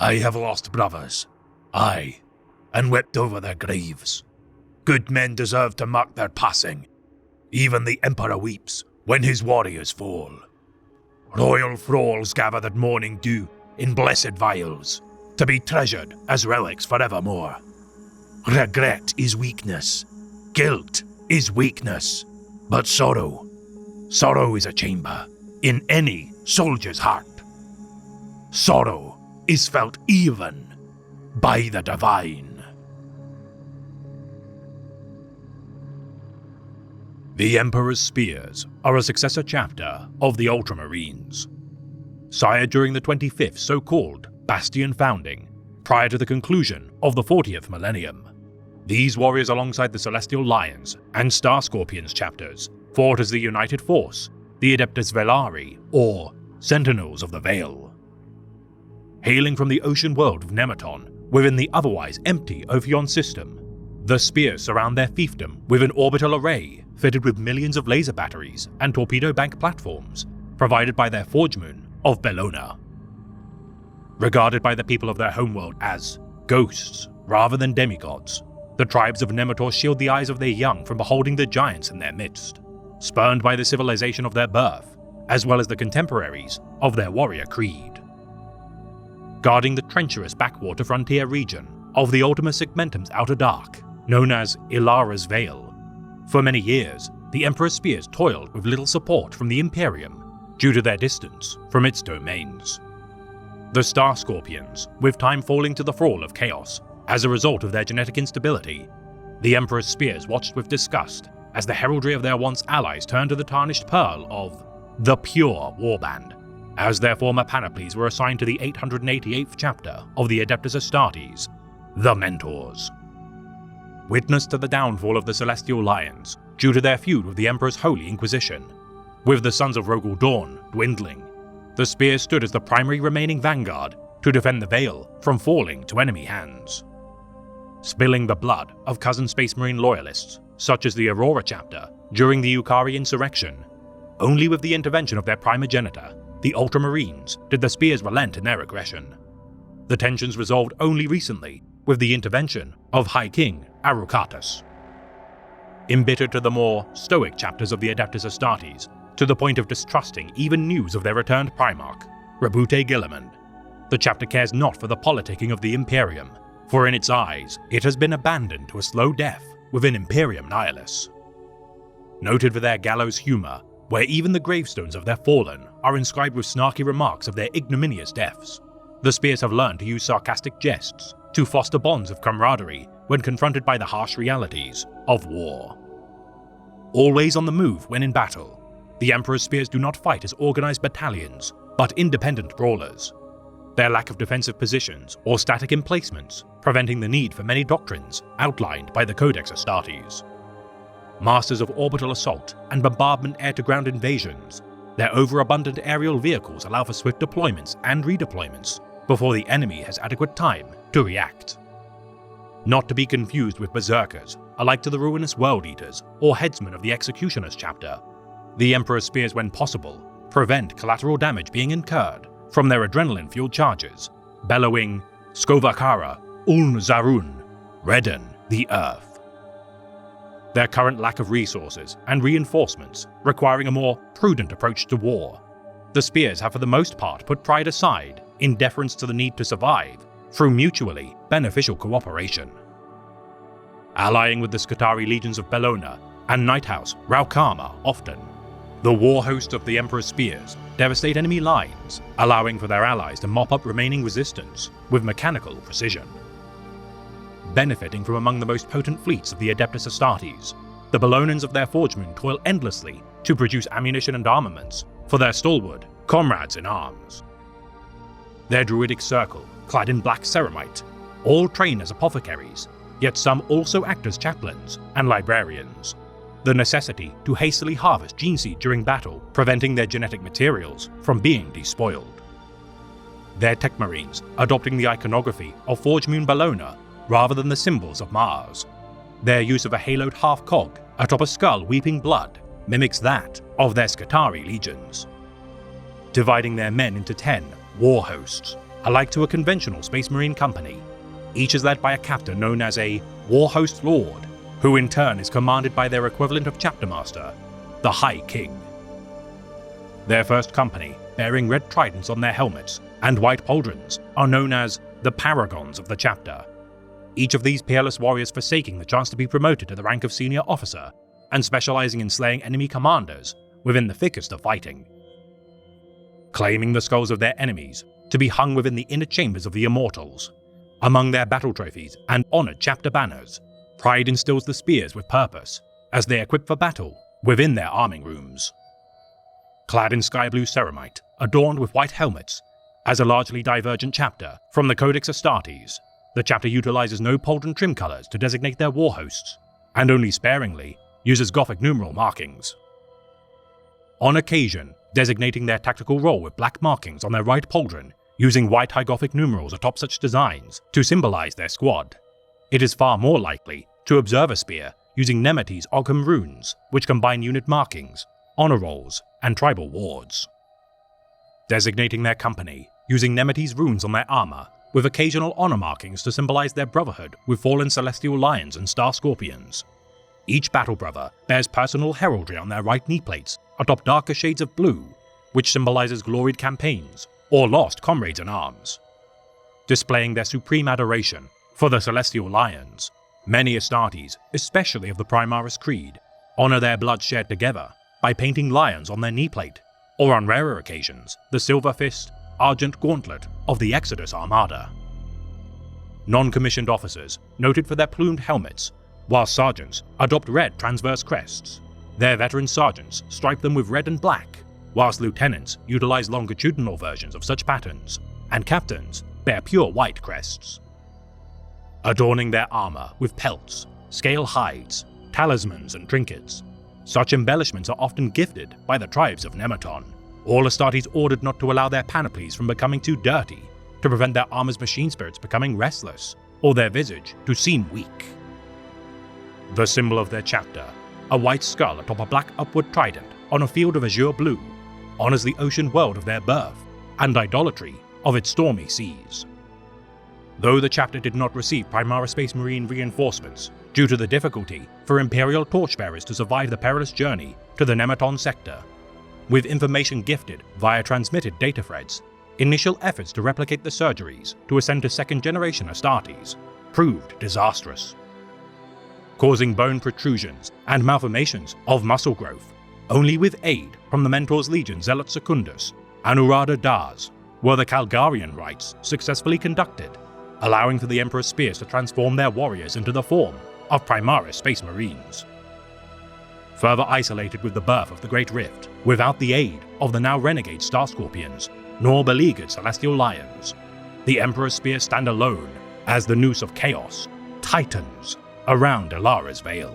I have lost brothers, aye, and wept over their graves. Good men deserve to mark their passing. Even the Emperor weeps when his warriors fall. Royal thralls gather that morning dew in blessed vials, to be treasured as relics forevermore. Regret is weakness, guilt is weakness, but sorrow is a chamber in any soldier's heart. Sorrow is felt even by the divine. The Emperor's Spears are a successor chapter of the Ultramarines. Sired during the 25th so-called Bastion founding, prior to the conclusion of the 40th millennium, these warriors alongside the Celestial Lions and Star Scorpions chapters fought as the united force, the Adeptus Velari, or Sentinels of the Veil. Hailing from the ocean world of Nematon, within the otherwise empty Ophion system, the spears surround their fiefdom with an orbital array fitted with millions of laser batteries and torpedo bank platforms, provided by their forge moon of Bellona. Regarded by the people of their homeworld as ghosts rather than demigods, the tribes of Nemator shield the eyes of their young from beholding the giants in their midst, spurned by the civilization of their birth, as well as the contemporaries of their warrior creed. Guarding the treacherous backwater frontier region of the Ultima Segmentum's Outer Dark, known as Ilara's Veil, for many years the Emperor's Spears toiled with little support from the Imperium due to their distance from its domains. The Star Scorpions, with time falling to the thrall of chaos as a result of their genetic instability, the Emperor's Spears watched with disgust as the heraldry of their once allies turned to the tarnished pearl of the Pure Warband, as their former panoplies were assigned to the 888th chapter of the Adeptus Astartes, the Mentors. Witness to the downfall of the Celestial Lions due to their feud with the Emperor's Holy Inquisition, with the Sons of Rogul Dawn dwindling, the Spears stood as the primary remaining vanguard to defend the Veil from falling to enemy hands. Spilling the blood of cousin Space Marine loyalists, such as the Aurora chapter during the Yukari insurrection, only with the intervention of their primogenitor, the Ultramarines, did the Spears relent in their aggression. The tensions resolved only recently with the intervention of High King Arukatus. Embittered to the more stoic chapters of the Adeptus Astartes, to the point of distrusting even news of their returned Primarch, Rabute Guilliman, the chapter cares not for the politicking of the Imperium, for in its eyes it has been abandoned to a slow death within Imperium Nihilus. Noted for their gallows humor, where even the gravestones of their fallen are inscribed with snarky remarks of their ignominious deaths, the Spears have learned to use sarcastic jests to foster bonds of camaraderie when confronted by the harsh realities of war. Always on the move when in battle, the Emperor's Spears do not fight as organized battalions, but independent brawlers. Their lack of defensive positions or static emplacements preventing the need for many doctrines outlined by the Codex Astartes. Masters of orbital assault and bombardment air-to-ground invasions, their overabundant aerial vehicles allow for swift deployments and redeployments before the enemy has adequate time to react. Not to be confused with berserkers, alike to the ruinous World Eaters or headsmen of the Executioners chapter, the Emperor's Spears, when possible, prevent collateral damage being incurred from their adrenaline-fueled charges, bellowing Skovakara Uln Zarun, redden the earth. Their current lack of resources and reinforcements requiring a more prudent approach to war, the Spears have for the most part put pride aside in deference to the need to survive through mutually beneficial cooperation. Allying with the Skitarii legions of Bellona and Nighthouse Raukama often, the war hosts of the Emperor's Spears devastate enemy lines, allowing for their allies to mop up remaining resistance with mechanical precision. Benefiting from among the most potent fleets of the Adeptus Astartes, the Bellonans of their forge moon toil endlessly to produce ammunition and armaments for their stalwart comrades in arms. Their druidic circle, clad in black ceramite, all train as apothecaries, yet some also act as chaplains and librarians. The necessity to hastily harvest gene seed during battle, preventing their genetic materials from being despoiled. Their tech marines adopting the iconography of Forge Moon Bellona rather than the symbols of Mars. Their use of a haloed half-cog atop a skull weeping blood mimics that of their Skitarii legions. Dividing their men into 10 war hosts, alike to a conventional Space Marine company. Each is led by a captain known as a Warhost Lord, who in turn is commanded by their equivalent of Chapter Master, the High King. Their first company, bearing red tridents on their helmets and white pauldrons, are known as the Paragons of the Chapter. Each of these peerless warriors forsaking the chance to be promoted to the rank of senior officer and specializing in slaying enemy commanders within the thickest of fighting. Claiming the skulls of their enemies to be hung within the inner chambers of the Immortals. Among their battle trophies and honored chapter banners, Pride instills the spears with purpose as they equip for battle within their arming rooms. Clad in sky blue ceramite, adorned with white helmets, as a largely divergent chapter from the Codex Astartes, the chapter utilizes no pauldron trim colors to designate their war hosts, and only sparingly uses Gothic numeral markings. On occasion, designating their tactical role with black markings on their right pauldron, using white high Gothic numerals atop such designs to symbolize their squad. It is far more likely to observe a spear using Nemete's Ogham runes, which combine unit markings, honor rolls, and tribal wards. Designating their company using Nemete's runes on their armor, with occasional honor markings to symbolize their brotherhood with fallen celestial lions and star scorpions. Each battle brother bears personal heraldry on their right knee plates atop darker shades of blue, which symbolizes gloried campaigns or lost comrades in arms. Displaying their supreme adoration for the celestial lions, many Astartes, especially of the Primaris Creed, honor their blood shared together by painting lions on their knee plate, or on rarer occasions, the silver fist, argent gauntlet of the Exodus Armada. Non-commissioned officers, noted for their plumed helmets, while sergeants adopt red transverse crests. Their veteran sergeants stripe them with red and black, whilst lieutenants utilize longitudinal versions of such patterns, and captains bear pure white crests. Adorning their armor with pelts, scale hides, talismans, and trinkets. Such embellishments are often gifted by the tribes of Nemeton. All Astartes ordered not to allow their panoplies from becoming too dirty, to prevent their armor's machine spirits becoming restless, or their visage to seem weak. The symbol of their chapter, a white skull atop a black upward trident on a field of azure blue, honors the ocean world of their birth and idolatry of its stormy seas. Though the chapter did not receive Primaris Space Marine reinforcements due to the difficulty for Imperial torchbearers to survive the perilous journey to the Nemeton sector, with information gifted via transmitted data threads, initial efforts to replicate the surgeries to ascend to second-generation Astartes proved disastrous, causing bone protrusions and malformations of muscle growth. Only with aid from the Mentor's Legion Zealot Secundus, Anurada Daz, were the Calgarian rites successfully conducted, allowing for the Emperor's spears to transform their warriors into the form of Primaris Space Marines. Further isolated with the birth of the Great Rift, without the aid of the now renegade Star Scorpions, nor beleaguered Celestial Lions, the Emperor's spears stand alone as the noose of chaos tightens around Alara's Veil.